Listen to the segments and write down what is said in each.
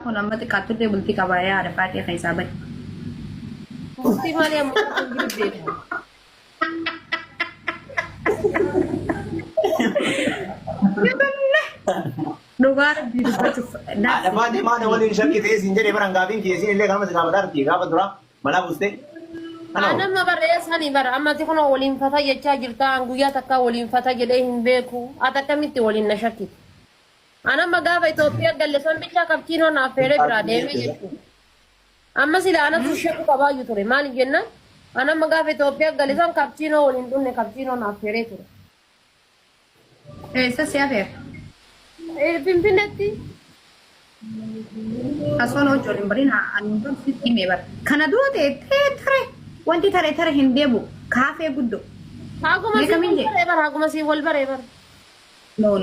Ako naman tikato de bulti kabaya ada pati kay sabat. Mufti maal yang gurbe. Dugar di dubbatu Ada pati mana wali shakki te sinjere barang gabin ki sin le kan mas gamadar ti gaba dura mala buste. Ana ma bare sani bara amma ti kono wolin fata jecha jirta anguya takka wolin fata jede hin beku atakamitti wolin nashaki. Ana magafa Ethiopia galleson bicha kaptino na fere bira deme jechu. Amma sila ana tusheku kabayu tore mal jenna. Ana magafa Ethiopia galleson kaptino wolin dunne kaptino na fere tore. sa siya Pimpinetti. Asono jolin barina andon sitti mebar. Kana duote tare wanti tare hindebu kafe guddo. Aguma si bare bar aguma si wol bare bar. No.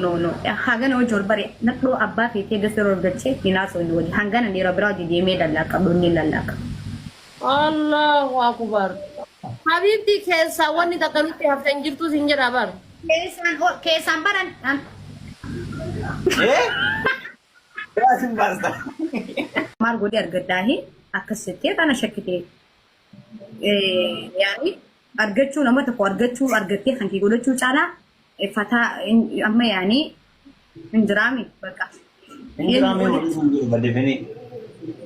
Hagan o jol bare nakdo abba fete da siror gace ina so ni wani hangana ne rabra di me dallaka donni lallaka. Allahu akbar. Habibti kesa wani da kanuti haftan jirtu sinjara bar. Kesan baran Eh? Kasim basta. margo di argadahi akkasitti kana shakkite yani argachuu namata ko argachuu argattee kan ki godhachuu caala fata amma yani injirami baka Indrami wali sunjuru badefini.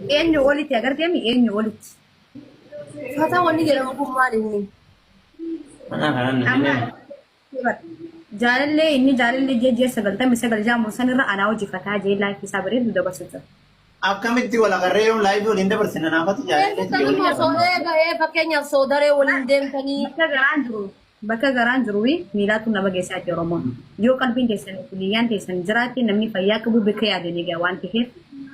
eenyu olitti agartee mi eenyu olitti Fata wani jala makumma inni. Mana kanan amma ne. jalalle inni jalalle jeje sagalta mi sagal jamu sanira ana waji fata je lafi sabare da basuta Akkamitti wala garree live waliin dabarsina naafatu jaallatee. Fakkeenyaaf soodaree waliin deemtanii. bakka garaan jiru miilaatu nama geessaa jira Oromoon yoo qalbiin teessan kuliyyaan teessan jiraatti namni fayyaa qabu bakka yaadanii gaa waan ta'eef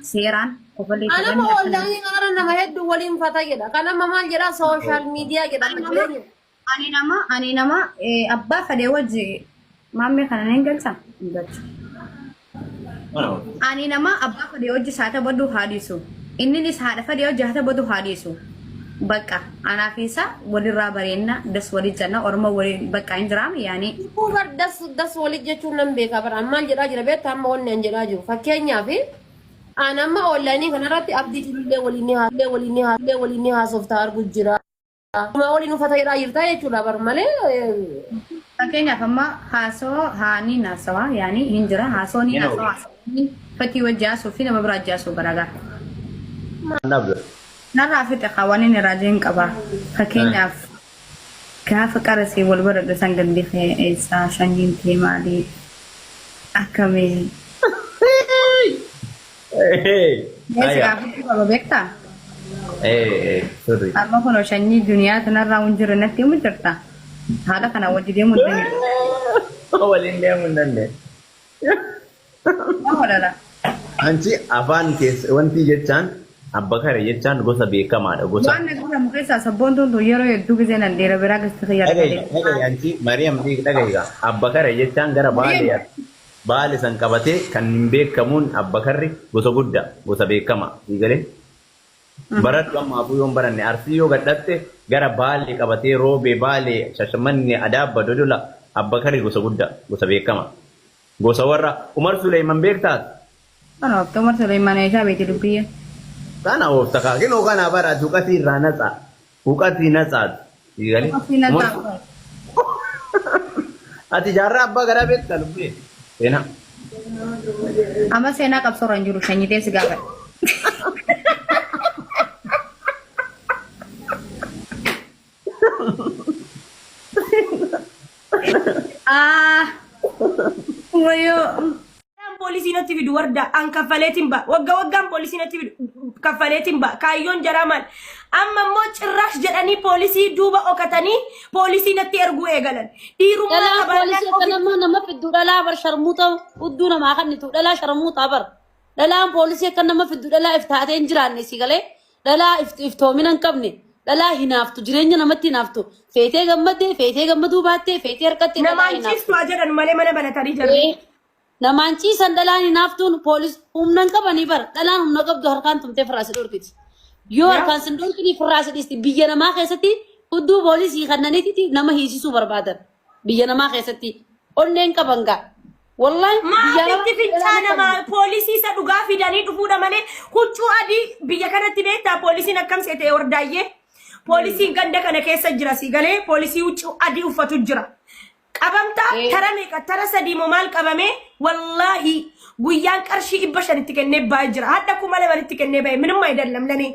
seeraan qofallee Anama waldaanii qaara nama hedduu waliin fata jedha. Kanama maal jedha sooshaal miidiyaa jedha. ani nama abbaa fadee wajji maammee kana hin galcha hin galcha. Ani nama abbaa fadee wajji saata baddu haadisu inninis haadha fadee wajji haata baddu haadisu. Bakka ana fisa walirraa bareena das wali janna orma wali bakka injiraam yani Kubar das walii jechuun nan beeka bara maal jedhaa jira beektaa amma wanni an jedhaa jiru. Fakkeenyaaf anamma waldaanii kanarratti abdii illee waliin haasoftaa argu jira. Kuma waliin uffata jedhaa jirtaa jechuudha bar malee. fakkeenyaaf amma haasoo haanii naasawa yani hinjira haasoo ni naasawa fakkii wajjaasuu fi nama biraa jaasuu garaagaraa. Narraa fixe qaawwaniin raajeen qaba. Fakkeenyaaf gaafa qarasee wal baradhu san gandi eessaa shanyiin ta'e maalii akkamii. Meeshaa gaafa qaba beektaa? Sorry. Amma kun shanyii duniyaa kanarraa hin jiru natti himu jirta. Haala kana wajji deemuu hin dandeenye. Waliin deemuu hin dandeenye. Mahoodha. Anchi afaan keessa wanti jechaan Abbakare jechaan gosa beekamaadha gosa. Waan nagura mukeessa sabboon tuntu yeroo hedduu gisee nan dheera biraa gastata Dhagayi anchi Mariam dhagayiga Abbakare jechaan gara baale san qabatee kan hin beekamuun Abbakarri gosa guddaa gosa beekama dhiigalee. Baradhu ammaafuu yoon baranne arsii yoo gadhatte gara baale qabatee roobee baale shashamanne adaabba dodola Abbakarri gosa guddaa gosa beekama. Gosa warra Umar Suleyman beektaat? Kana waktu Umar Suleyman Aisyah beekti dubbiyyee. Kana wofta kino kana bara tukati ranatsa ukati natsa digali ati jarra abba gara bet kalbe ena Amma seenaa qabsoo irra hin jiru shanyitee si gaafa. Wayo. Polisi natti fidu warda an kaffaleetiin ba waggaan polisi natti fidu kaffaleetiin ba kaayyoon jaraman amma immoo cirrash jedhanii polisii duuba okatanii polisii natti erguu eegalan dhiirummaa polisi kanamma nama fiddu dhalaa bar sharmuuta udduu namaa kannitu dhalaa sharmuuta bar dhalaan polisi kan nama fiddu dhalaa iftaatee hin jiraanne si galee dhalaa iftoomina hin qabne dhalaa hinaaftu jireenya namatti hinaaftu feetee gammadee feetee gammaduu baattee feetee harkatti namaan ciiftu jedhan malee mana banatanii jiran. Namanci sandalaan hinaaftuun poolis humnan qabanii bara dhalaan humna qabdu harkaan tumtee firaasi dhorkiti. Yoo harkaan sin dhorkini firaasi dhiisti biyya namaa keessatti hudduu poolisii kannaniiti nama hiisisuu barbaadan biyya namaa keessatti onneen qaban gaa wallahi maalitti fincaana ma poolisii isa dhugaa fidanii dhufuudha malee huccuu adii biyya kanatti beektaa poolisiin akkam seetee wardaayyee poolisiin ganda kana keessa jira si galee poolisii huccuu adii uffatu jira qabamta tara meeqa tara sadii moo maal qabame wallahi guyyaan qarshii 500 itti kennee baa jira hadda kuma lama itti kennee baa minimum ayidallam lani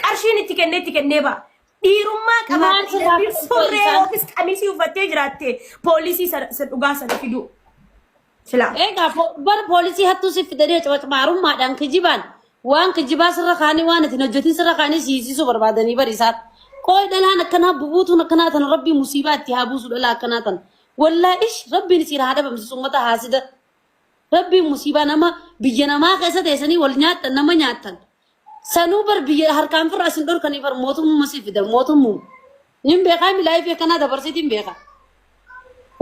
qarshiin itti kennee baa dhiirummaa qabaa surree ofis qamisii uffattee jiraatte poolisii sa dhugaa sana fidu sila egaa bar poolisii hattuu si fidanii cawacmaarummaadhaan kijibaan waan kijibaa sirra kaanii waan itti hojjetin sirra kaanii siisisu barbaadanii barisaat qoy dhalaan akkanaa bubuutuun akkanaa tan rabbii musiibaa itti haa buusu dhalaa akkanaa tan wallaahi rabbiin isiin haa dhabamsiisu ummata haasida rabbiin musiibaa nama biyya namaa keessa teessanii wal nyaattan nama nyaattan sanuu bar biyya harkaan firraa isin dhorkanii bar mootummaa si fidan mootummaa nin beekaa milaayif akkanaa dabarsiitiin beekaa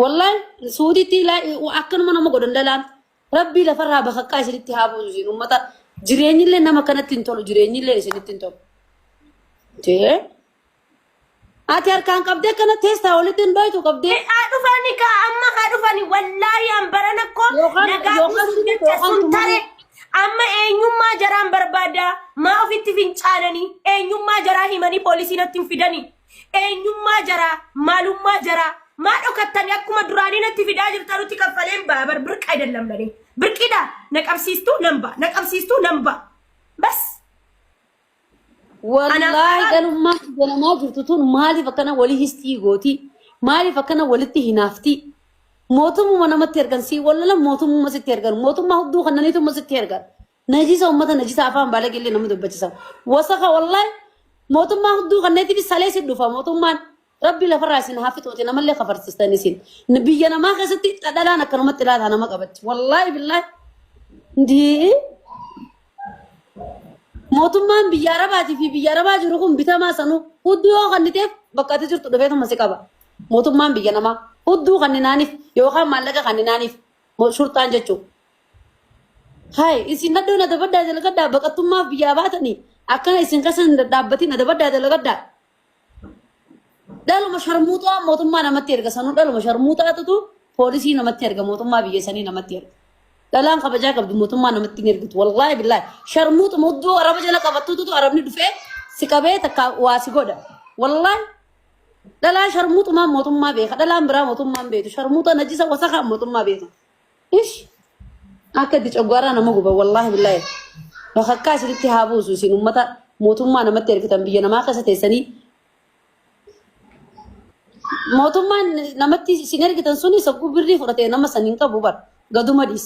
wallahi suuditti akkanuma nama godhan dhalaan rabbii lafarraa bakakkaa isinitti haa buusu isin ummata jireenyillee nama kanatti hin tolu jireenyillee isinitti hin tolu jee ati harkaan qabdee kana teessaa walitti hin dhoytu qabdee haa dhufani ka amma haa dhufani wallaahi an barana ko nagaa sun tare amma eenyummaa jaraan barbaada maa ofitti fincaananii eenyummaa jaraa himanii poolisiin natti hin fidanii eenyummaa jaraa maalummaa jaraa maa dhokattani akkuma duraanii natti fidaa jirtan nuti kaffaleen baabar birqa ayidallam lani birqida naqabsiistuu namba bas wallahi galummaa jalamaa jirtu tun maaliif akkana walii histii gooti maaliif akkana walitti hinaafti mootummaa namatti ergan si wallala mootummaa sitti ergan mootummaa hudduu kannaniitu sitti ergan najisa ummata najisa afaan baalageellee namni dubbachisa wasaka wallahi mootummaa hudduu kanneetiif salee si dhufa mootummaan rabbi lafarraa isin haafitooti namallee kafarsistan isin biyya namaa keessatti dhalaan akkanumatti ilaalaa nama qabatti wallahi billahi ndii mootummaan biyya arabaatii fi biyya arabaa jiru kun bitamaa sanuu hudduu yoo kanniteef bakka ati jirtu dhufeetuma si qaba mootummaan biyya namaa hudduu kanninaaniif yookaan maallaqa kanninaaniif shurtaan jechuu hay isin naddoo na dabaddaa dalagaddaa baqattummaaf biyyaa baatanii akkana isin kasan dhaabbatiin na dabaddaa dalagaddaa daluma sharmuutaa mootummaa namatti erga sanuu daluma sharmuutaatu poolisii namatti erga mootummaa biyya sanii namatti erga dalaan kabajaa qabdu mootummaa namatti hin ergitu wallahi billahi sharmuutu mudduu araba jala qabattuutu arabni dhufee si qabee takka waa si godha wallahi dalaan sharmuutumaa mootummaa beeka dalaan biraa mootummaan beetu sharmuuta najisa wasakaa mootummaa beeka ish akka itti coggaaraa nama guba wallahi billahi bakakkaa isinitti haa buusu isin ummata mootummaa namatti ergitan biyya namaa keessa teessanii mootummaan namatti isin ergitan suni sagguu birrii fudhatee nama saniin qabu bar gaduma dhiis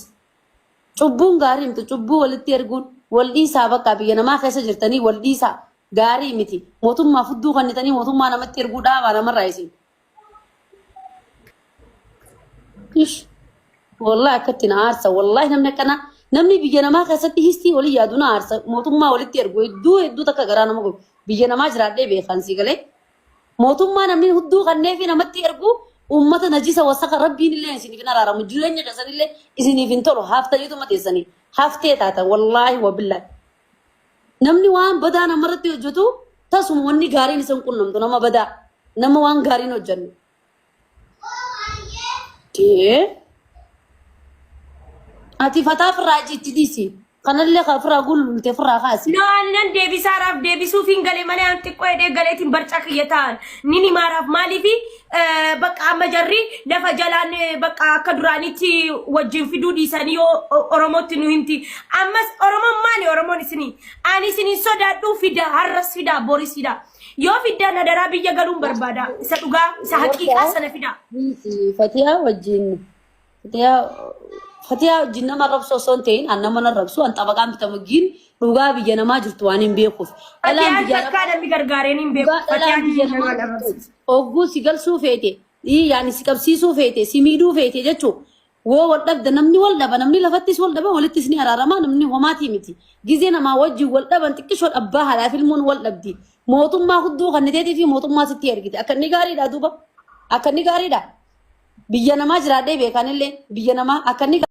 cubbuun gaarii miti cubbuu walitti erguun wal dhiisaa bakka biyya namaa keessa jirtanii wal dhiisaa gaarii miti mootummaa fudduu kannitanii mootummaa namatti erguu dhaabaa namarraa isin ish wallahi akkatti na aarsa wallahi namni akkana namni biyya namaa keessatti histii walii yaadu na aarsa mootummaa walitti ergu hedduu takka garaa nama godhu biyya namaa jiraadhee beekan si galee mootummaa namni hudduu kanneefi namatti ergu ummata najisa wasaka rabbiin illee isiniif hin araaramu jireenya keessanillee isiniif hin tolu haaftaniituma teessanii haaftee taata wallaahi wabillahi namni waan badaa namarratti hojjetu tasuma wanni gaariin isin qunnamtu nama badaa nama waan gaariin hojjennu ati fataa firraa jitti diisi kanallee kafraa gullulte firraa kaasi no annan deebisaaraaf deebisuuf hin galee malee anti qoyedee galeetiin barcaa kiyya ta'an nini maaraaf maaliifi bakka amma jarri lafa jalaan bakka akka duraanitti wajjin fiduu dhiisanii yoo oromootti nu himti ammas oromoon maali oromoon isinii ani isiniin sodaadhuu fida har'as fida boris fida yoo fidda nadaraa biyya galuun barbaada isa dhugaa isa haqiiqaa sana fida fatiyaa wajjin fatiyaa wajjin nama rabsoo son ta'in an nama na rabsu an xabaqaan bitamugiin dhugaa biyya namaa jirtu waan hin beekuuf dhalaan biyya namaa namni gargaareen hin beeku fatiyaan biyya namaa rabsu ogguu si galsuu feete yaani si qabsiisuu feete si miidhuu feete jechuu woo wal dhabda namni wal dhaba namni lafattis wal dhaba walittis ni araarama namni homaatii miti gizee namaa wajjin wal dhaban xiqqishoo dhabbaa haadhaaf ilmuun wal dhabdi mootummaa hudduu kanniteetii fi mootummaa sitti ergite akka inni gaariidha duuba akka inni gaariidha biyya namaa jiraadhee beekanillee biyya namaa akka inni